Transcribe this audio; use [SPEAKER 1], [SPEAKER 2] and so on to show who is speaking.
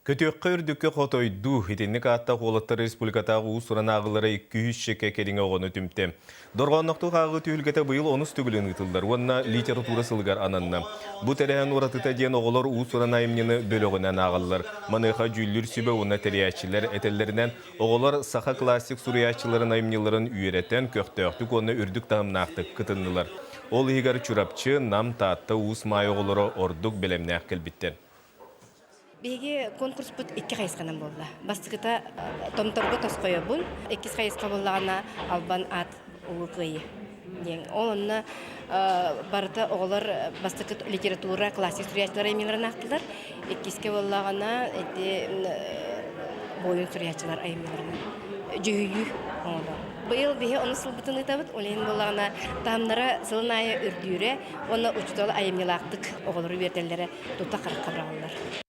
[SPEAKER 1] Көтөккө үрдүккө хотойду хитинник атта холоттар республикатагы уус суранагылары 200 шекке келиңе оғыны түмте. Дорғонноқту қағы түйілгеті бұйыл онус түгілін ұтылдар. Онна литература сылғар ананна. Бұ тәрәхен уратыта ден оғылар уус суранайымнені бөлігінен ағылар. Маныға жүйлір сүбе онна тәриячилер әтелерінен оғылар саха классик суриячиларын айымнеларын үйереттен көқтөқтік онна үрдік тағымнақтық кытыннылар. Ол егер чурапчы нам таатта уус май оғылары ордук белемнәқ келбіттен.
[SPEAKER 2] Беге конкурс бут 2 хайсканан болла. Бастыгыта томторго тоскойо бул. 2 хайска боллагана албан ат угый. Онна барыта оголор бастыгыт литература классик сурьячылар эмилерин актылар. 2ке боллагана боюн сурьячылар эмилерин. Жүйү оңолор. Быйыл беге оны сылбытын ытабыт, олен боллагана тамнара сылыная үрдүүрэ, оны учуталы айымнелактык оголору бертеллere тута каракка баралар.